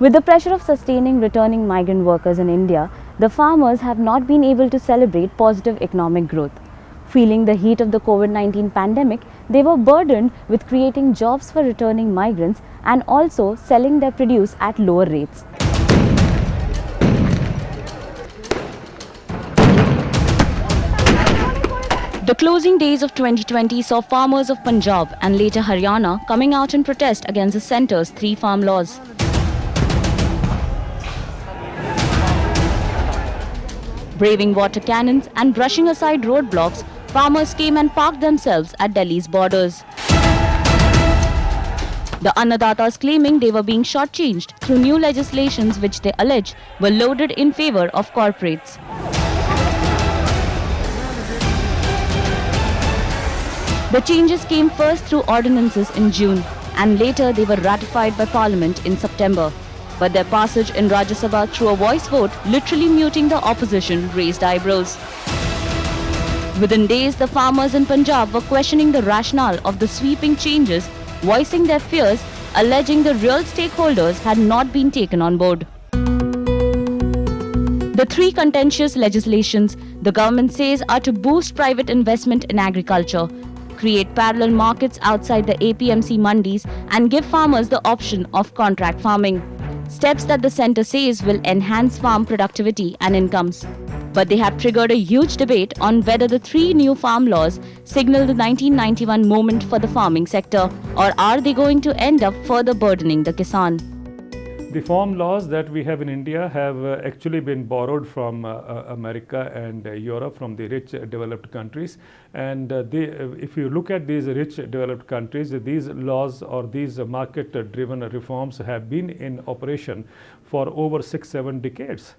With the pressure of sustaining returning migrant workers in India, the farmers have not been able to celebrate positive economic growth. Feeling the heat of the COVID-19 pandemic, they were burdened with creating jobs for returning migrants and also selling their produce at lower rates. The closing days of 2020 saw farmers of Punjab and later Haryana coming out in protest against the centre's 3 farm laws. Braving water cannons and brushing aside roadblocks, farmers came and parked themselves at Delhi's borders. The Annadatas claiming they were being shortchanged through new legislations which they allege were loaded in favour of corporates. The changes came first through ordinances in June and later they were ratified by Parliament in September. But their passage in Rajya Sabha through a voice vote, literally muting the opposition, raised eyebrows. Within days, the farmers in Punjab were questioning the rationale of the sweeping changes, voicing their fears, alleging the real stakeholders had not been taken on board. The 3 contentious legislations the government says are to boost private investment in agriculture, create parallel markets outside the APMC mandis and give farmers the option of contract farming. Steps that the centre says will enhance farm productivity and incomes. But they have triggered a huge debate on whether the 3 new farm laws signal the 1991 moment for the farming sector, or are they going to end up further burdening the Kisan? The farm laws that we have in India have actually been borrowed from America and Europe, from the rich developed countries. And if you look at these rich developed countries, these laws or these market-driven reforms have been in operation for over 6-7 decades.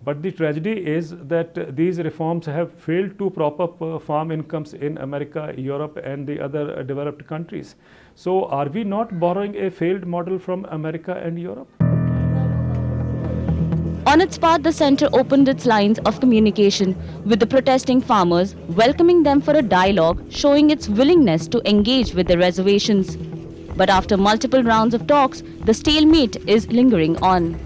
But the tragedy is that these reforms have failed to prop up farm incomes in America, Europe and the other developed countries. So are we not borrowing a failed model from America and Europe? On its part, the centre opened its lines of communication with the protesting farmers, welcoming them for a dialogue, showing its willingness to engage with their reservations. But after multiple rounds of talks, the stalemate is lingering on.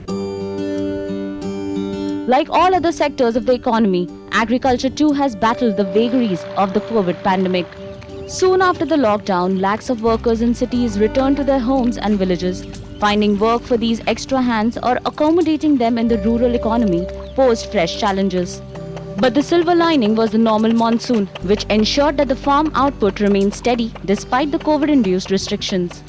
Like all other sectors of the economy, agriculture too has battled the vagaries of the COVID pandemic. Soon after the lockdown, lakhs of workers in cities returned to their homes and villages. Finding work for these extra hands or accommodating them in the rural economy posed fresh challenges. But the silver lining was the normal monsoon, which ensured that the farm output remained steady despite the COVID-induced restrictions.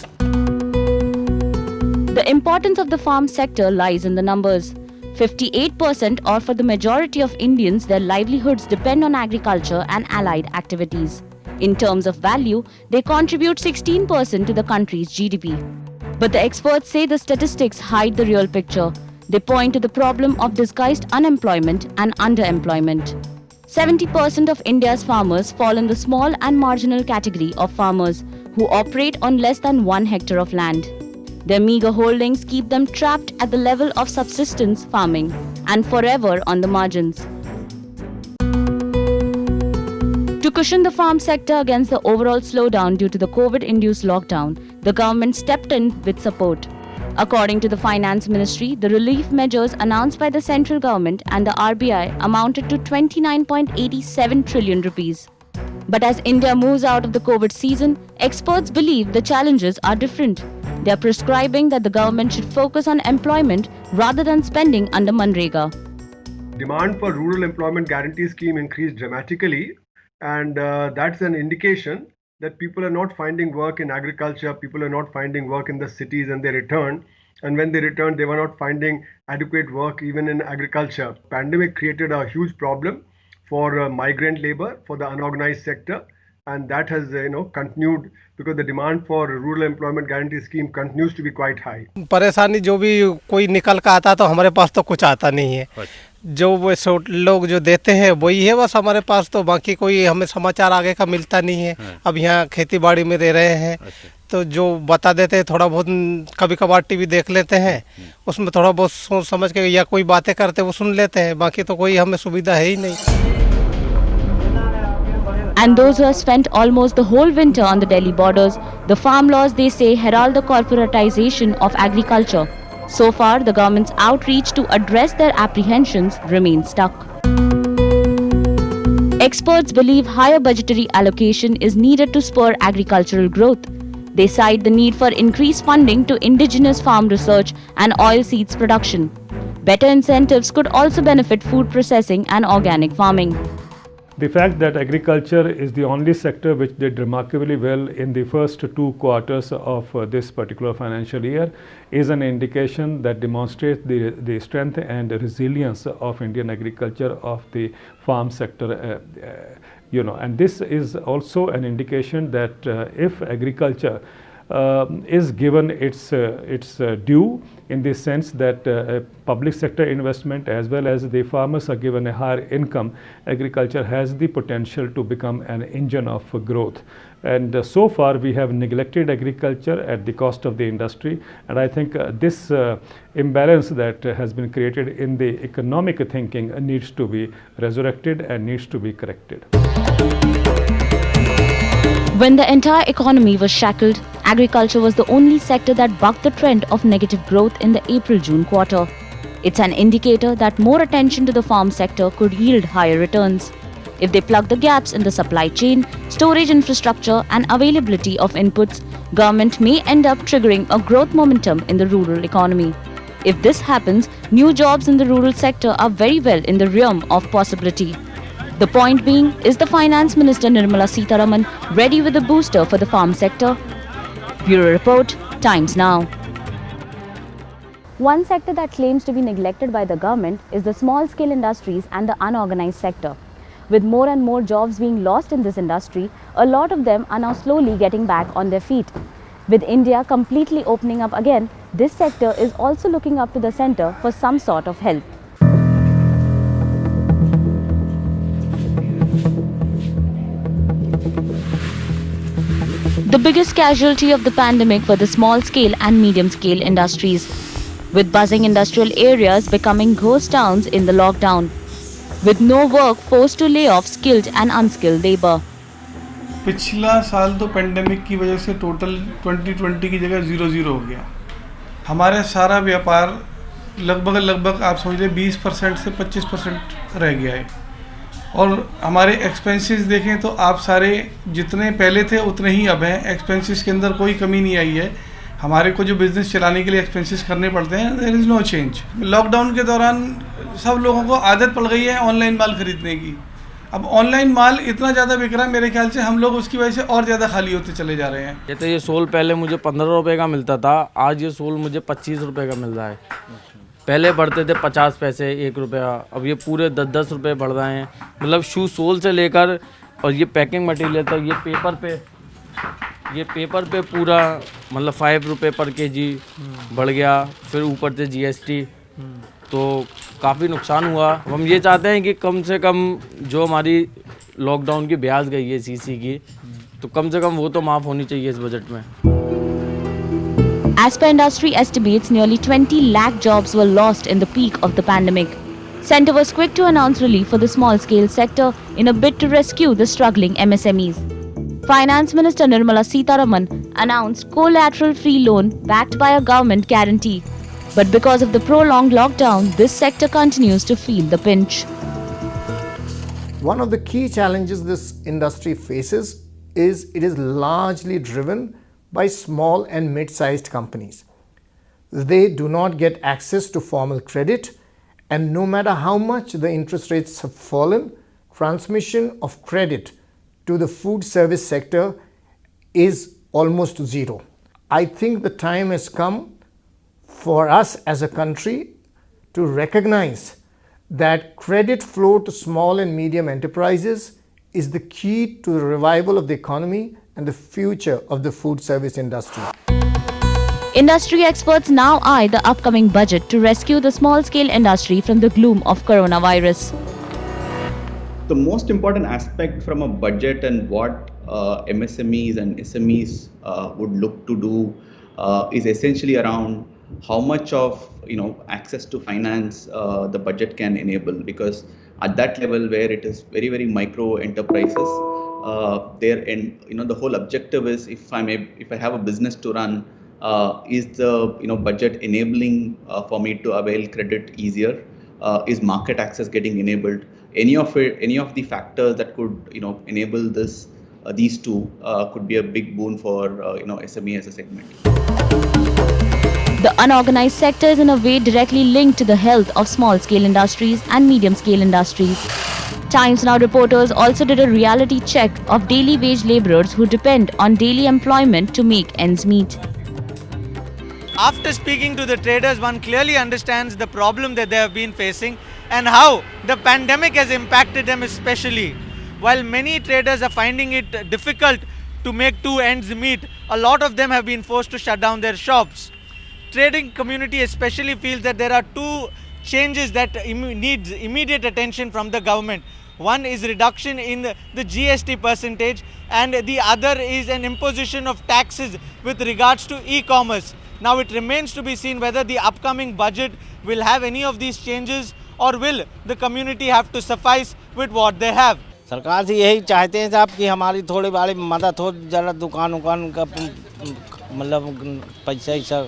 The importance of the farm sector lies in the numbers. 58%, or for the majority of Indians, their livelihoods depend on agriculture and allied activities. In terms of value, they contribute 16% to the country's GDP. But the experts say the statistics hide the real picture. They point to the problem of disguised unemployment and underemployment. 70% of India's farmers fall in the small and marginal category of farmers who operate on less than 1 hectare of land. Their meager holdings keep them trapped at the level of subsistence farming and forever on the margins. To cushion the farm sector against the overall slowdown due to the COVID-induced lockdown, the government stepped in with support. According to the Finance Ministry, the relief measures announced by the central government and the RBI amounted to 29.87 trillion rupees. But as India moves out of the COVID season, experts believe the challenges are different. They are prescribing that the government should focus on employment rather than spending under Manrega. Demand for rural employment guarantee scheme increased dramatically, and that's an indication that people are not finding work in agriculture, people are not finding work in the cities, and they return. And when they returned, they were not finding adequate work even in agriculture. Pandemic created a huge problem for migrant labor, for the unorganized sector, and that has continued because the demand for rural employment guarantee scheme continues to be quite high. परेशानी जो भी कोई निकल का आता तो हमारे पास तो कुछ आता नहीं है, जो वो लोग जो देते हैं वही है बस हमारे पास, तो बाकी कोई हमें समाचार आगे का मिलता नहीं है। अब यहाँ खेती बाड़ी में दे रहे हैं तो जो बता देते हैं थोड़ा बहुत, कभी कभार टीवी देख लेते हैं, उसमें थोड़ा बहुत सोच समझ के या कोई बातें करते वो सुन लेते हैं, बाकी तो कोई हमें सुविधा है ही नहीं। And those who have spent almost the whole winter on the Delhi borders, the farm laws, they say, herald the corporatization of agriculture. So far, the government's outreach to address their apprehensions remains stuck. Experts believe higher budgetary allocation is needed to spur agricultural growth. They cite the need for increased funding to indigenous farm research and oilseeds production. Better incentives could also benefit food processing and organic farming. The fact that agriculture is the only sector which did remarkably well in the first 2 quarters of this particular financial year is an indication that demonstrates the strength and resilience of Indian agriculture, of the farm sector. And this is also an indication that if agriculture is given its due, in the sense that public sector investment as well as the farmers are given a higher income, agriculture has the potential to become an engine of growth. And so far we have neglected agriculture at the cost of the industry, and I think this imbalance that has been created in the economic thinking needs to be resurrected and needs to be corrected. When the entire economy was shackled, agriculture was the only sector that bucked the trend of negative growth in the April-June quarter. It's an indicator that more attention to the farm sector could yield higher returns. If they plug the gaps in the supply chain, storage infrastructure and availability of inputs, government may end up triggering a growth momentum in the rural economy. If this happens, new jobs in the rural sector are very well in the realm of possibility. The point being, is the Finance Minister Nirmala Sitharaman ready with a booster for the farm sector? Bureau Report, Times Now. One sector that claims to be neglected by the government is the small-scale industries and the unorganized sector. With more and more jobs being lost in this industry, a lot of them are now slowly getting back on their feet. With India completely opening up again, this sector is also looking up to the centre for some sort of help. The biggest casualty of the pandemic were the small-scale and medium-scale industries, with buzzing industrial areas becoming ghost towns in the lockdown, with no work forced to lay off skilled and unskilled labor. पिछला साल तो pandemic की वजह से total 2020 की जगह 0-0 हो गया. हमारे सारा व्यापार लगभग आप समझ लें 20% से 25% रह गया है. और हमारे एक्सपेंसेस देखें तो आप सारे जितने पहले थे उतने ही अब हैं. एक्सपेंसेस के अंदर कोई कमी नहीं आई है. हमारे को जो बिज़नेस चलाने के लिए एक्सपेंसेस करने पड़ते हैं, there is no change. Lockdown के दौरान सब लोगों को आदत पड़ गई है ऑनलाइन माल खरीदने की. अब ऑनलाइन माल इतना ज़्यादा बिक रहा है, मेरे ख्याल से हम लोग उसकी वजह से और ज़्यादा खाली होते चले जा रहे हैं. ये सोल पहले मुझे 15 रुपये का मिलता था, आज ये सोल मुझे 25 रुपये का मिल रहा है. पहले बढ़ते थे 50 पैसे 1 रुपया, अब ये पूरे 10-10 रुपये बढ़ रहे हैं. मतलब शू सोल से लेकर और ये पैकिंग मटेरियल तक, ये पेपर पे पूरा मतलब 5 रुपये पर केजी बढ़ गया. फिर ऊपर से GST, तो काफ़ी नुकसान हुआ. हम ये चाहते हैं कि कम से कम जो हमारी लॉकडाउन की ब्याज गई है CC की, तो कम से कम वो तो माफ़ होनी चाहिए इस बजट में. As per industry estimates, nearly 20 lakh jobs were lost in the peak of the pandemic. Centre was quick to announce relief for the small-scale sector in a bid to rescue the struggling MSMEs. Finance Minister Nirmala Sitharaman announced collateral-free loan backed by a government guarantee. But because of the prolonged lockdown, this sector continues to feel the pinch. One of the key challenges this industry faces is it is largely driven by small and mid-sized companies. They do not get access to formal credit, and no matter how much the interest rates have fallen, transmission of credit to the food service sector is almost zero. I think the time has come for us as a country to recognize that credit flow to small and medium enterprises is the key to the revival of the economy and the future of the food service industry. Industry experts now eye the upcoming budget to rescue the small-scale industry from the gloom of coronavirus. The most important aspect from a budget and what MSMEs and SMEs would look to do is essentially around how much of access to finance the budget can enable, because at that level where it is very, very micro enterprises, the whole objective is if I have a business to run, Is the budget enabling for me to avail credit easier? Is market access getting enabled? Any of the factors that could enable this, these two could be a big boon for SME as a segment. The unorganized sector is in a way directly linked to the health of small-scale industries and medium-scale industries. Times Now reporters also did a reality check of daily wage laborers who depend on daily employment to make ends meet. After speaking to the traders, one clearly understands the problem that they have been facing and how the pandemic has impacted them especially. While many traders are finding it difficult to make two ends meet, a lot of them have been forced to shut down their shops. Trading community especially feels that there are two changes that needs immediate attention from the government. One is reduction in the GST percentage, and the other is an imposition of taxes with regards to e-commerce. Now it remains to be seen whether the upcoming budget will have any of these changes, or will the community have to suffice with what they have. सरकार से यही चाहते हैं साहब कि हमारी थोड़ी बड़ी मदद हो, जरा दुकान का मतलब पैसा ऐसा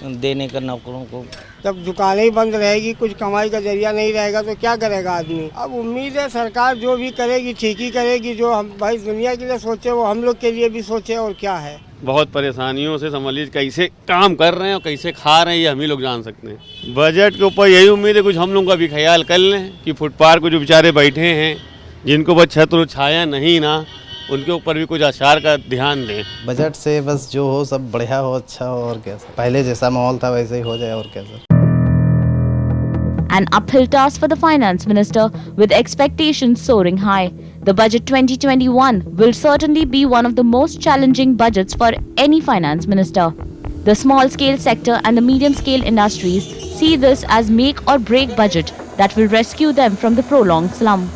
देने का नौकरों को। जब दुकानें ही बंद रहेगी, कुछ कमाई का जरिया नहीं रहेगा तो क्या करेगा आदमी। अब उम्मीद है सरकार जो भी करेगी ठीक ही करेगी, जो हम भाई दुनिया के लिए सोचे वो हम लोग के लिए भी सोचे, और क्या है। बहुत परेशानियों से समझ लीजिए कैसे काम कर रहे हैं और कैसे खा रहे हैं ये हम ही लोग जान सकते हैं। बजट के ऊपर यही उम्मीद है कुछ हम लोग का भी ख्याल कर लें कि फुटपाथ को जो बेचारे बैठे हैं, जिनको बस छत्र छाया नहीं ना, उनके ऊपर भी कुछ आचार का ध्यान दें। बजट से बस जो हो सब बढ़िया हो, अच्छा हो, और कैसा पहले जैसा माहौल था वैसे ही हो जाए, और कैसा। An uphill task for the finance minister, with expectations soaring high. The budget 2021 will certainly be one of the most challenging budgets for any finance minister. The small-scale sector and the medium-scale industries see this as make or break budget that will rescue them from the prolonged slump.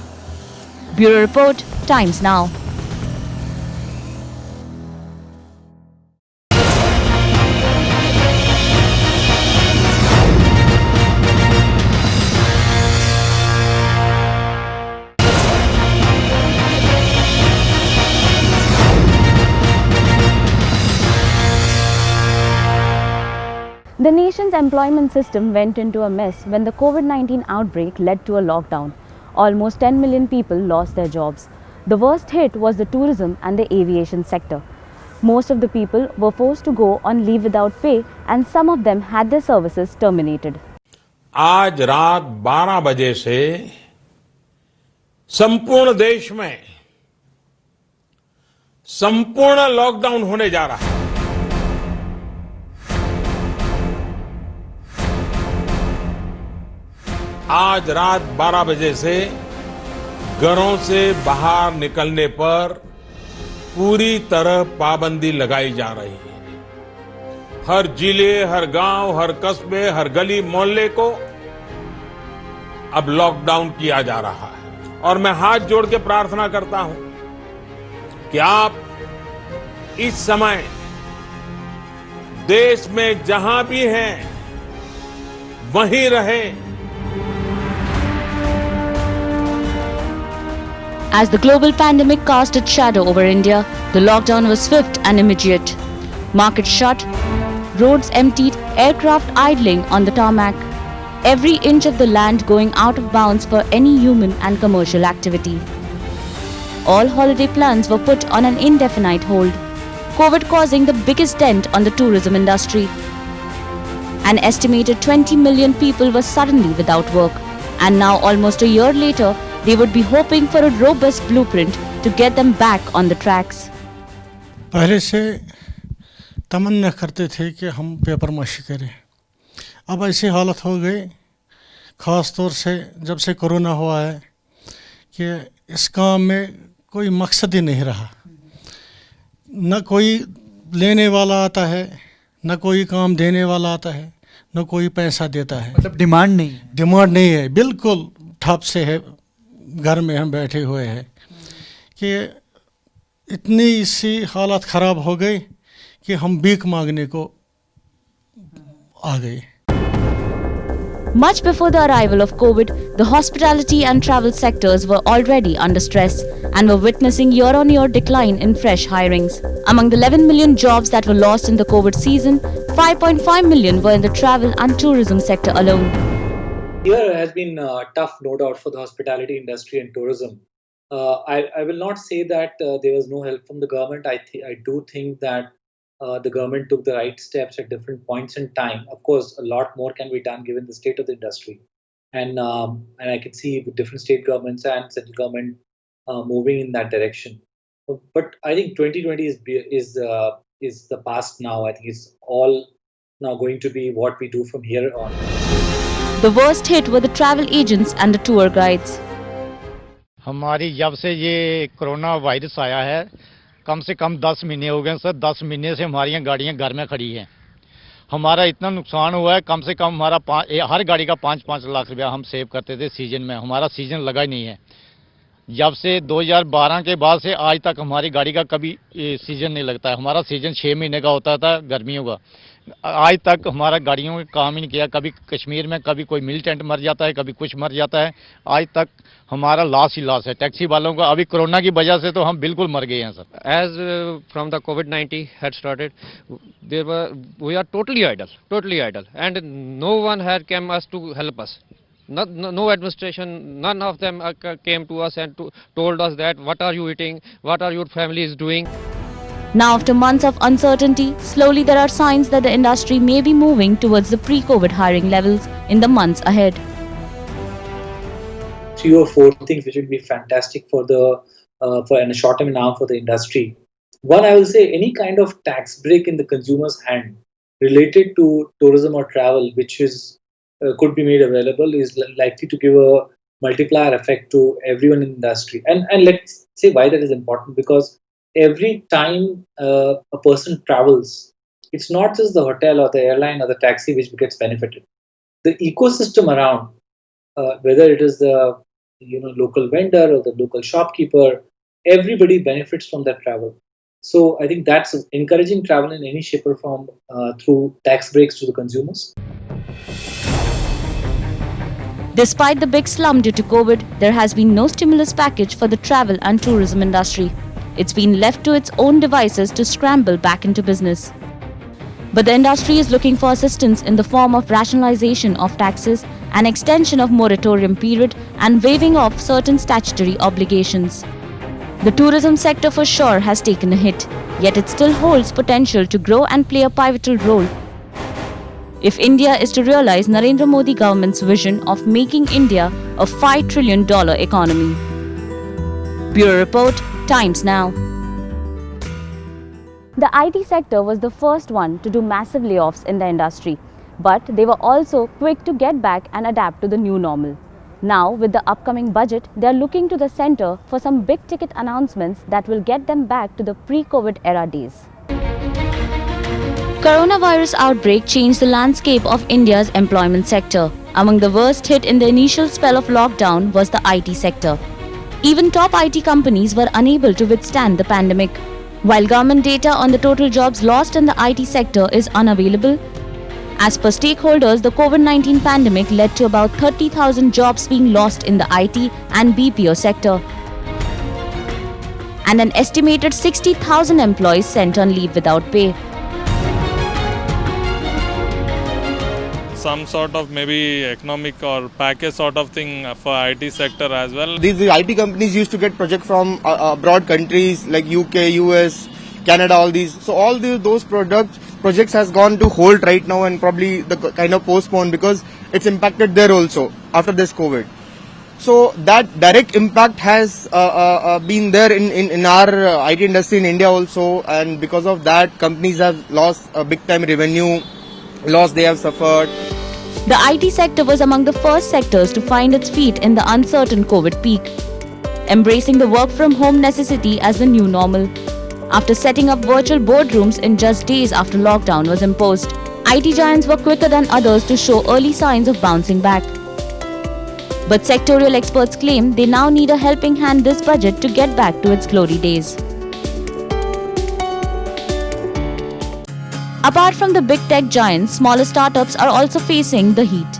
Bureau Report, Times Now. The nation's employment system went into a mess when the COVID-19 outbreak led to a lockdown. Almost 10 million people lost their jobs. The worst hit was the tourism and the aviation sector. Most of the people were forced to go on leave without pay, and some of them had their services terminated. आज रात 12 बजे से संपूर्ण देश में संपूर्ण lockdown होने जा रहा है। आज रात 12 बजे से घरों से बाहर निकलने पर पूरी तरह पाबंदी लगाई जा रही है। हर जिले, हर गांव, हर कस्बे, हर गली मोहल्ले को अब लॉकडाउन किया जा रहा है। और मैं हाथ जोड़ के प्रार्थना करता हूं कि आप इस समय देश में जहां भी हैं वहीं रहें। As the global pandemic cast its shadow over India, the lockdown was swift and immediate. Markets shut, roads emptied, aircraft idling on the tarmac. Every inch of the land going out of bounds for any human and commercial activity. All holiday plans were put on an indefinite hold, COVID causing the biggest dent on the tourism industry. An estimated 20 million people were suddenly without work, and now almost a year later, they would be hoping for a robust blueprint to get them back on the tracks. पहले से तमन्ना करते थे कि हम paper माशी करें, अब ऐसी हालत हो गई, ख़ास तौर से जब से कोरोना हुआ है, कि इस काम में कोई मकसद ही नहीं रहा। न कोई लेने वाला आता है, न कोई काम देने वाला आता है, न कोई पैसा देता है। मतलब डिमांड नहीं है, बिल्कुल ठप से है। घर में हम बैठे हुए हैं कि इतनी इसी हालत ख़राब हो गई कि हम भीख मांगने को आ गए। Much before the arrival of COVID, the hospitality and travel sectors were already under stress and were witnessing year-on-year decline in fresh hirings. Among the 11 million jobs that were lost in the COVID season, 5.5 million were in the travel and tourism sector alone. Year has been tough, no doubt, for the hospitality industry and tourism. I will not say that there was no help from the government. I do think that the government took the right steps at different points in time. Of course, a lot more can be done given the state of the industry, and I can see different state governments and central government moving in that direction. But I think 2020 is the past now. I think it's all now going to be what we do from here on. The worst hit were the travel agents and the tour guides. हमारी जब से ये corona virus आया है कम से कम 10 महीने हो गए सर। 10 महीने से हमारी गाड़ियां घर में खड़ी हैं। हमारा इतना नुकसान हुआ है, कम से कम हमारा हर गाड़ी का 5-5 लाख रुपया हम सेव करते थे सीजन में। हमारा सीजन लगा ही नहीं है। जब से 2012 के बाद से आज तक हमारी गाड़ी का कभी सीजन नहीं लगता है। हमारा सीजन 6 महीने का होता था गर्मियों का। आज तक हमारा गाड़ियों में काम ही नहीं किया। कभी कश्मीर में कभी कोई मिल टेंट मर जाता है, कभी कुछ मर जाता है। आज तक हमारा लॉस ही लॉस है टैक्सी वालों का। अभी कोरोना की वजह से तो हम बिल्कुल मर गए हैं sir. As from the COVID-19 had started, we are totally idle, and no one had come us to help us. No administration, none of them came to us and told us that what are you eating, what are your families doing. Now, after months of uncertainty, slowly there are signs that the industry may be moving towards the pre-COVID hiring levels in the months ahead. 3 or 4 things which would be fantastic for in a short term now for the industry. One, I will say any kind of tax break in the consumer's hand related to tourism or travel, which is could be made available, is likely to give a multiplier effect to everyone in the industry. And let's say why that is important, because every time a person travels, it's not just the hotel or the airline or the taxi which gets benefited. The ecosystem around, whether it is the local vendor or the local shopkeeper, everybody benefits from that travel. So I think that's encouraging travel in any shape or form through tax breaks to the consumers. Despite the big slump due to COVID, there has been no stimulus package for the travel and tourism industry. It's been left to its own devices to scramble back into business. But the industry is looking for assistance in the form of rationalization of taxes, an extension of moratorium period, and waiving of certain statutory obligations. The tourism sector for sure has taken a hit, yet it still holds potential to grow and play a pivotal role. If India is to realize Narendra Modi government's vision of making India a $5 trillion economy. Bureau Report, Times Now. The IT sector was the first one to do massive layoffs in the industry, but they were also quick to get back and adapt to the new normal. Now, with the upcoming budget, they are looking to the centre for some big ticket announcements that will get them back to the pre-COVID era days. Coronavirus outbreak changed the landscape of India's employment sector. Among the worst hit in the initial spell of lockdown was the IT sector. Even top IT companies were unable to withstand the pandemic. While government data on the total jobs lost in the IT sector is unavailable, as per stakeholders, the COVID-19 pandemic led to about 30,000 jobs being lost in the IT and BPO sector, and an estimated 60,000 employees sent on leave without pay. Some sort of maybe economic or package sort of thing for IT sector as well. These IT companies used to get projects from abroad countries like UK, US, Canada, all these. So all those projects has gone to hold right now and probably the kind of postponed because it's impacted there also after this COVID. So that direct impact has been there in our IT industry in India also, and because of that companies have lost a big time revenue loss they have suffered. The IT sector was among the first sectors to find its feet in the uncertain COVID peak, embracing the work from home necessity as the new normal. After setting up virtual boardrooms in just days after lockdown was imposed, IT giants were quicker than others to show early signs of bouncing back. But sectorial experts claim they now need a helping hand this budget to get back to its glory days. Apart from the big tech giants, smaller startups are also facing the heat.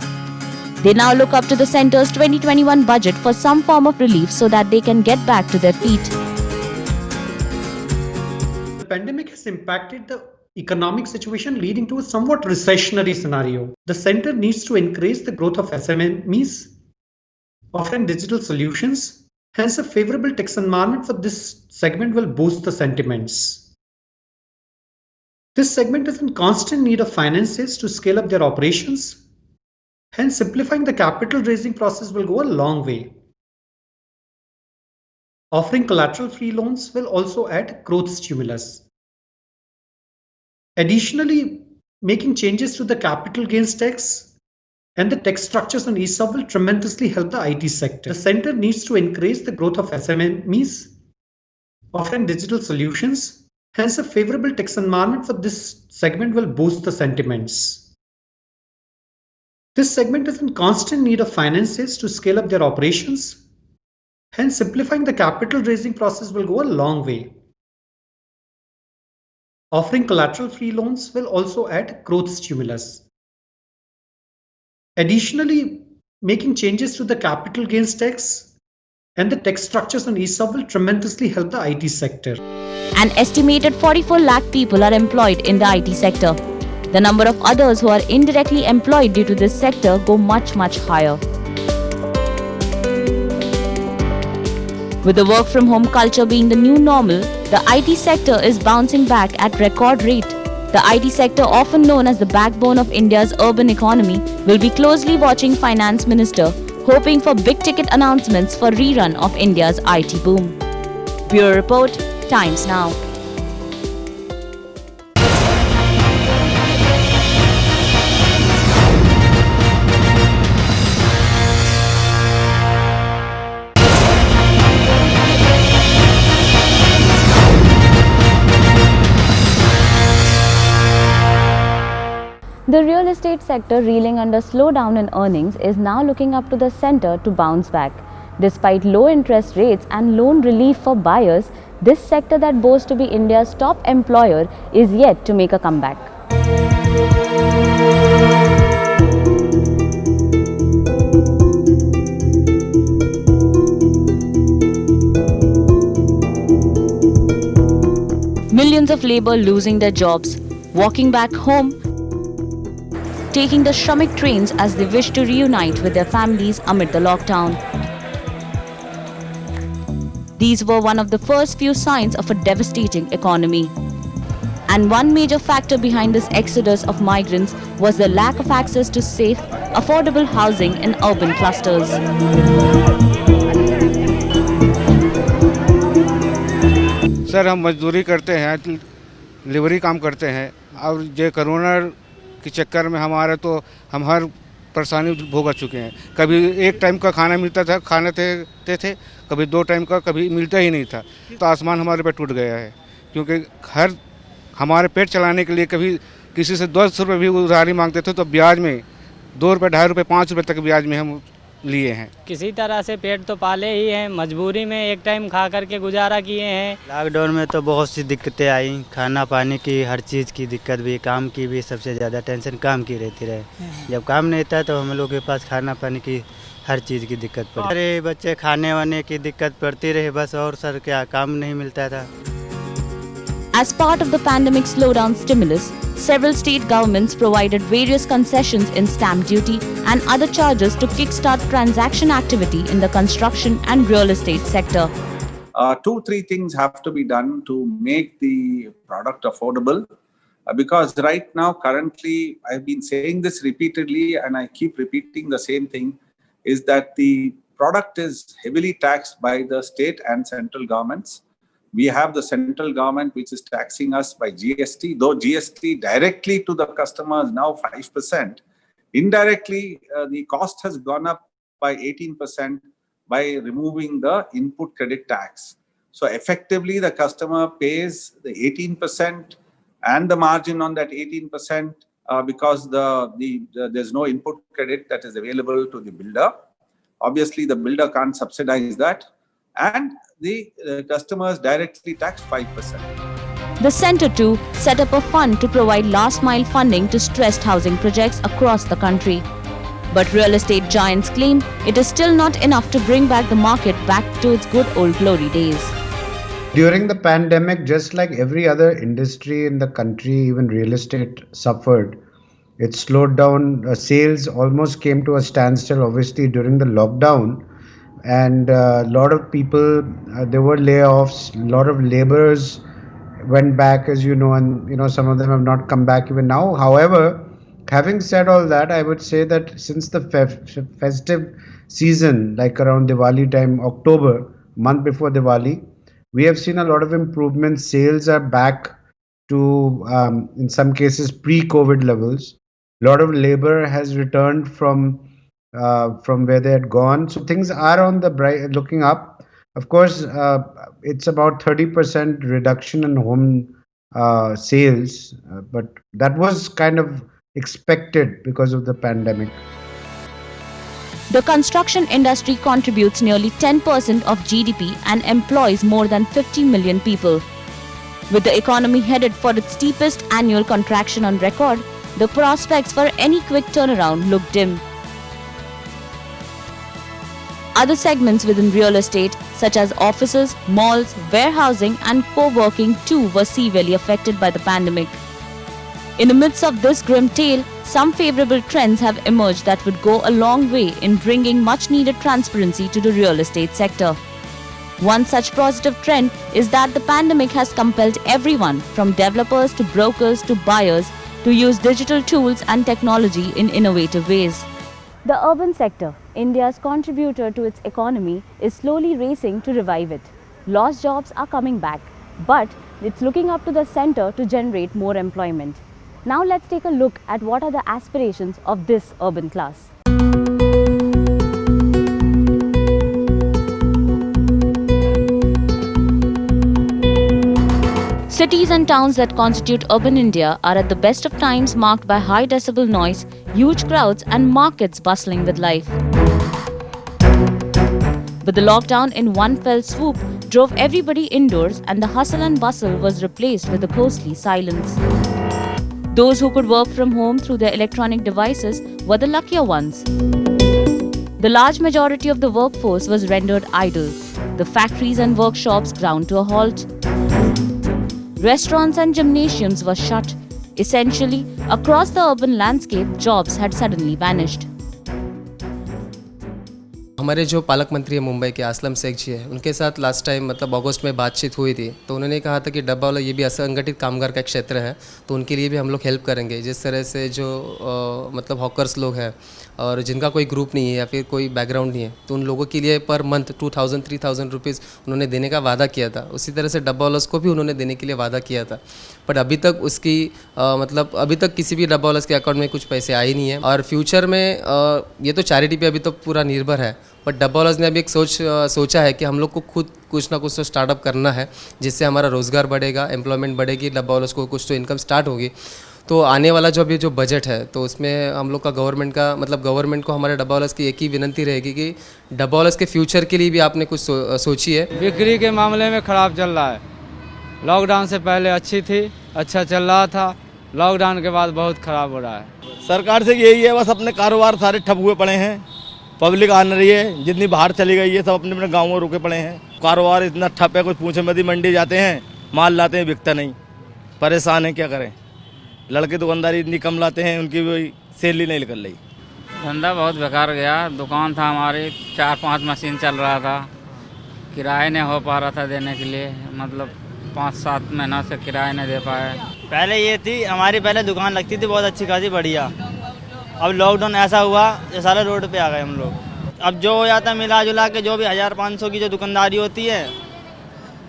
They now look up to the centre's 2021 budget for some form of relief so that they can get back to their feet. The pandemic has impacted the economic situation, leading to a somewhat recessionary scenario. The center needs to increase the growth of SMEs, offering digital solutions. Hence, a favorable tax environment for this segment will boost the sentiments. This segment is in constant need of finances to scale up their operations. Hence, simplifying the capital raising process will go a long way. Offering collateral-free loans will also add growth stimulus. Additionally, making changes to the capital gains tax and the tax structures on ESOP will tremendously help the IT sector. The center needs to increase the growth of SMEs, offering digital solutions. Hence, a favorable tax environment for this segment will boost the sentiments. This segment is in constant need of finances to scale up their operations. Hence, simplifying the capital raising process will go a long way. Offering collateral-free loans will also add growth stimulus. Additionally, making changes to the capital gains tax and the tax structures on ESOP will tremendously help the IT sector. An estimated 44 lakh people are employed in the IT sector. The number of others who are indirectly employed due to this sector go much higher. With the work from home culture being the new normal, the IT sector is bouncing back at record rate. The IT sector, often known as the backbone of India's urban economy, will be closely watching Finance Minister, hoping for big-ticket announcements for rerun of India's IT boom. Bureau Report, Times Now. The real estate sector, reeling under slowdown in earnings, is now looking up to the center to bounce back. Despite low interest rates and loan relief for buyers, this sector that boasts to be India's top employer is yet to make a comeback. Millions of labor losing their jobs, walking back home, taking the Shramik trains as they wish to reunite with their families amid the lockdown. These were one of the first few signs of a devastating economy. And one major factor behind this exodus of migrants was the lack of access to safe, affordable housing in urban clusters. Sir हम मजदूरी करते हैं, लेबरी काम करते हैं और ये corona के चक्कर में हमारे तो हम हर परेशानी भोग चुके हैं। कभी एक टाइम का खाना मिलता था, खाने थे, कभी 2 टाइम का कभी मिलता ही नहीं था। तो आसमान हमारे पे टूट गया है, क्योंकि हमारे पेट चलाने के लिए कभी किसी से 10 रुपये भी उधारी मांगते थे तो ब्याज में 2 रुपये, 2.5 रुपये, 5 रुपये तक ब्याज में हम लिए हैं। किसी तरह से पेट तो पाले ही हैं, मजबूरी में एक टाइम खा करके गुजारा किए हैं। लॉकडाउन में तो बहुत सी दिक्कतें आई, खाना पानी की, हर चीज़ की दिक्कत भी, काम की भी सबसे ज़्यादा टेंशन काम की रहती रहे। जब काम नहीं था तो हम लोग के पास खाना पानी की हर चीज़ की दिक्कत पड़ी। अरे बच्चे खाने वाने की दिक्कत पड़ती रही बस, और सर क्या काम नहीं मिलता था। As part of the pandemic slowdown stimulus, several state governments provided various concessions in stamp duty and other charges to kickstart transaction activity in the construction and real estate sector. 2-3 things have to be done to make the product affordable. Because right now, currently, I've been saying this repeatedly and I keep repeating the same thing, is that the product is heavily taxed by the state and central governments. We have the central government which is taxing us by GST, though GST directly to the customer is now 5%. Indirectly, the cost has gone up by 18% by removing the input credit tax. So effectively, the customer pays the 18% and the margin on that 18% because there's no input credit that is available to the builder. Obviously, the builder can't subsidize that. And the customers directly taxed 5%. The centre too set up a fund to provide last-mile funding to stressed housing projects across the country. But real estate giants claim it is still not enough to bring back the market back to its good old glory days. During the pandemic, just like every other industry in the country, even real estate suffered. It slowed down. Sales almost came to a standstill, obviously, during the lockdown. And a lot of people, there were layoffs, a lot of laborers went back, as you know, and some of them have not come back even now. However, having said all that, I would say that since the festive season, like around Diwali time, October, month before Diwali, we have seen a lot of improvements. Sales are back to, in some cases, pre-COVID levels. A lot of labor has returned from where they had gone. So things are on the bright, looking up. Of course, it's about 30% reduction in home sales, but that was kind of expected because of the pandemic. The construction industry contributes nearly 10% of GDP and employs more than 50 million people. With the economy headed for its steepest annual contraction on record, the prospects for any quick turnaround look dim. Other segments within real estate, such as offices, malls, warehousing and co-working too, were severely affected by the pandemic. In the midst of this grim tale, some favorable trends have emerged that would go a long way in bringing much-needed transparency to the real estate sector. One such positive trend is that the pandemic has compelled everyone, from developers to brokers to buyers, to use digital tools and technology in innovative ways. The urban sector, India's contributor to its economy, is slowly racing to revive it. Lost jobs are coming back, but it's looking up to the center to generate more employment. Now let's take a look at what are the aspirations of this urban class. Cities and towns that constitute urban India are at the best of times marked by high decibel noise, huge crowds and markets bustling with life. But the lockdown in one fell swoop drove everybody indoors and the hustle and bustle was replaced with a ghostly silence. Those who could work from home through their electronic devices were the luckier ones. The large majority of the workforce was rendered idle. The factories and workshops ground to a halt. Restaurants and gymnasiums were shut. Essentially, across the urban landscape, jobs had suddenly vanished. हमारे जो पालक मंत्री है मुंबई के असलम शेख जी है, उनके साथ last time मतलब अगस्त में बातचीत हुई थी, तो उन्होंने कहा था कि डब्बा वाला ये भी असंगठित कामगार का क्षेत्र है, तो उनके लिए भी हम लोग हेल्प करेंगे। जिस तरह से जो मतलब हॉकर्स लोग हैं और जिनका कोई ग्रुप नहीं है या फिर कोई बैकग्राउंड नहीं है, तो उन लोगों के लिए पर मंथ 2000-3000 रुपीज़ उन्होंने देने का वादा किया था। उसी तरह से डब्बा वालस को भी उन्होंने देने के लिए वादा किया था, बट अभी तक उसकी मतलब अभी तक किसी भी डब्बा वालस के अकाउंट में कुछ पैसे आए नहीं है। और फ्यूचर में ये तो चैरिटी पे अभी तो पूरा निर्भर है, बट डब्बा वालस ने अभी एक सोचा है कि हम लोग को खुद कुछ ना कुछ तो स्टार्टअप करना है, जिससे हमारा रोज़गार बढ़ेगा, एम्प्लॉयमेंट बढ़ेगी, डब्बा वालस को कुछ तो इनकम स्टार्ट होगी। तो आने वाला जो अभी जो बजट है, तो उसमें हम लोग का गवर्नमेंट को हमारे डब्बा वालस की एक ही विनंती रहेगी कि डब्बा वालस के फ्यूचर के लिए भी आपने कुछ सोची है। बिक्री के मामले में ख़राब चल रहा है। लॉकडाउन से पहले अच्छी थी, अच्छा चल रहा था, लॉकडाउन के बाद बहुत ख़राब हो रहा है। सरकार से यही है, बस अपने कारोबार सारे ठप हुए पड़े हैं, पब्लिक आ नहीं रही है, जितनी बाहर चली गई है सब अपने अपने गाँव में रुके पड़े हैं। कारोबार इतना ठप है, कुछ पूछे मत ही। मंडी जाते हैं, माल लाते हैं, बिकता नहीं, परेशान है, क्या करें। लड़के दुकानदारी इतनी कम लाते हैं, उनकी भी सेल ही नहीं निकल रही। धंधा बहुत बेकार गया। दुकान था हमारी, 4-5 मशीन चल रहा था, किराए नहीं हो पा रहा था देने के लिए, मतलब 5-7 महीनों से किराया नहीं दे पाए। पहले ये थी हमारी, पहले दुकान लगती थी बहुत अच्छी खासी बढ़िया। अब लॉकडाउन ऐसा हुआ ये सारे रोड पे आ गए हम लोग। अब जो हो जाता है मिला जुला के, जो भी 1000-500 की जो दुकानदारी होती है,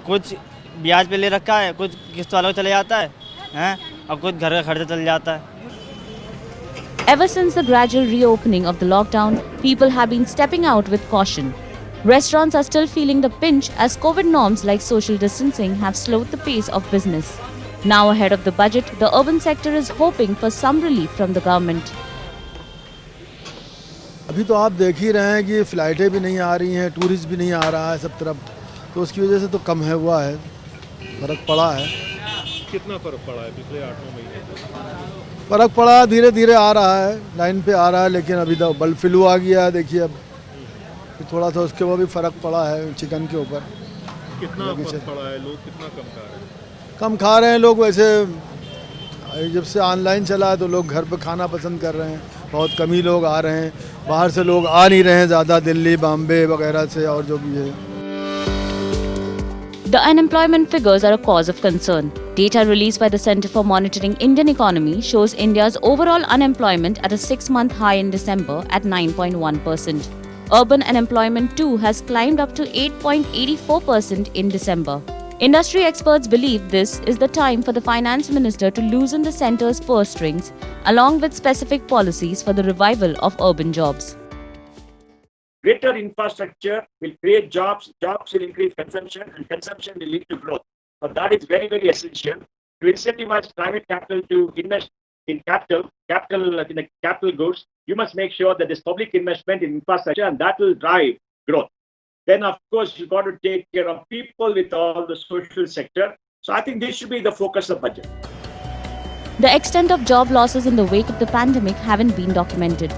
कुछ ब्याज पे ले रखा है, कुछ किस्त वालों को चले जाता है, अब कुछ घर का खर्चा चल जाता है। Ever since the gradual reopening of the lockdown, people have been stepping out with caution. Restaurants are still feeling the pinch as COVID norms like social distancing have slowed the pace of business. Now ahead of the budget, the urban sector is hoping for some relief from the government. अभी तो आप देख ही रहे हैं कि फ़्लाइटें भी नहीं आ रही हैं, टूरिस्ट भी नहीं आ रहा है सब तरफ, तो उसकी वजह से तो कम है हुआ है, फ़र्क पड़ा है। कितना फ़र्क पड़ा है पिछले 8-9 महीने? फ़र्क पड़ा, धीरे धीरे आ रहा है, लाइन पे आ रहा है, लेकिन अभी तो बर्ड फ्लू आ गया है, देखिए अब थोड़ा सा उसके वो भी फ़र्क पड़ा है चिकन के ऊपर। कितना फर्क पड़ा है, लोग कितना कम खा रहे हैं? कम खा रहे हैं लोग। वैसे जब से ऑनलाइन चला है तो लोग घर पे खाना पसंद कर रहे हैं, बहुत कम ही लोग आ रहे हैं, बाहर से लोग आ नहीं रहे हैं ज़्यादा, दिल्ली बॉम्बे वगैरह से और जो भी है। The unemployment figures are a cause of concern. Data released by the Center for Monitoring Indian Economy shows India's overall unemployment at a 6-month high in December at 9.1%. Urban unemployment too has climbed up to 8.84% in December. Industry experts believe this is the time for the finance minister to loosen the centre's purse strings, along with specific policies for the revival of urban jobs. Greater infrastructure will create jobs, jobs will increase consumption, and consumption will lead to growth. But that is very, very essential. To incentivize private capital to invest in capital goods, you must make sure that there's public investment in infrastructure, and that will drive growth. Then, of course, you've got to take care of people with all the social sector. So I think this should be the focus of budget. The extent of job losses in the wake of the pandemic haven't been documented.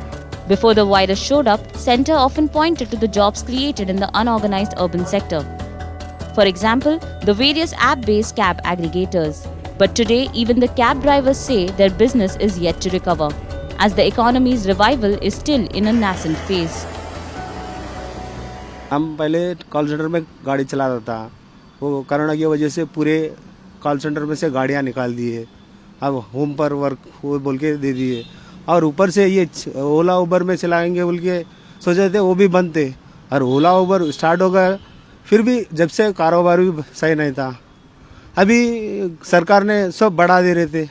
Before the virus showed up, Centre often pointed to the jobs created in the unorganized urban sector. For example, the various app-based cab aggregators. But today, even the cab drivers say their business is yet to recover, as the economy's revival is still in a nascent phase. हम पहले call centre में गाड़ी चलाता था, वो corona की वजह से पूरे कॉल सेंटर में से गाड़ियाँ निकाल दिए, अब होम पर वर्क वो बोल के दे दिए, और ऊपर से ये ओला उबर में चलाएंगे बोल के सोचे थे, वो भी बंद थे। और ओला उबर स्टार्ट हो गया, फिर भी जब से कारोबार भी सही नहीं था। अभी सरकार ने सब बढ़ा दे रहे थे,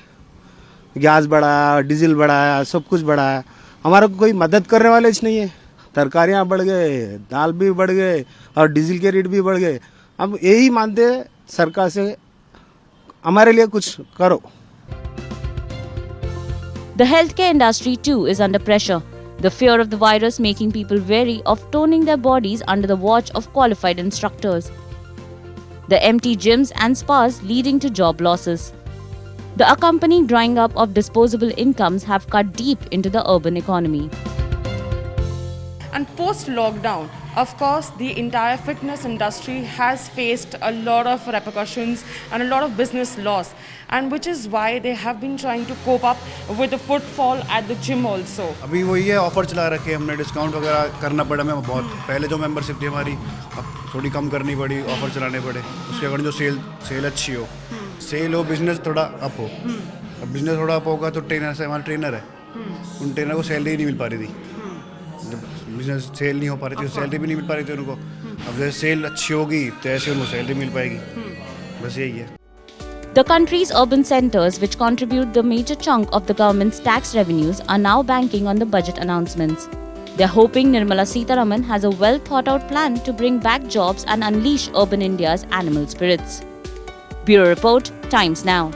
गैस बढ़ाया, डीजल बढ़ाया, सब कुछ बढ़ाया, हमारा कोई मदद करने वाले नहीं है। तरकारियाँ बढ़ गए, दाल भी बढ़ गए और डीजल के रेट भी बढ़ गए। हम यही मानते हैं सरकार से, हमारे लिए कुछ करो। The healthcare industry too is under pressure, the fear of the virus making people wary of toning their bodies under the watch of qualified instructors. The empty gyms and spas leading to job losses. The accompanying drying up of disposable incomes have cut deep into the urban economy. And post-lockdown, of course, the entire fitness industry has faced a lot of repercussions and a lot of business loss, and which is why they have been trying to cope up with the footfall at the gym also. अभी वही है, offer चला रखे हमने, discount वगैरह करना पड़ा हमें बहुत। पहले जो मेंबरशिप थी हमारी, अब थोड़ी कम करनी पड़ी, ऑफर चलाने पड़े, उसके अकॉर्डिंग जो सेल अच्छी हो, सेल हो, बिजनेस थोड़ा अप हो। अब बिजनेस थोड़ा अप होगा तो ट्रेनर से, हमारे ट्रेनर है, उन ट्रेनर को सैलरी नहीं मिल पा रही थी, जब बिजनेस सेल नहीं हो पा रही थी, सैलरी भी नहीं मिल पा रही थी उनको। अब जैसे सेल अच्छी होगी तो ऐसे उनको सैलरी मिल पाएगी, बस यही है। The country's urban centers, which contribute the major chunk of the government's tax revenues, are now banking on the budget announcements. They're hoping Nirmala Sitharaman has a well-thought-out plan to bring back jobs and unleash urban India's animal spirits. Bureau Report, Times Now.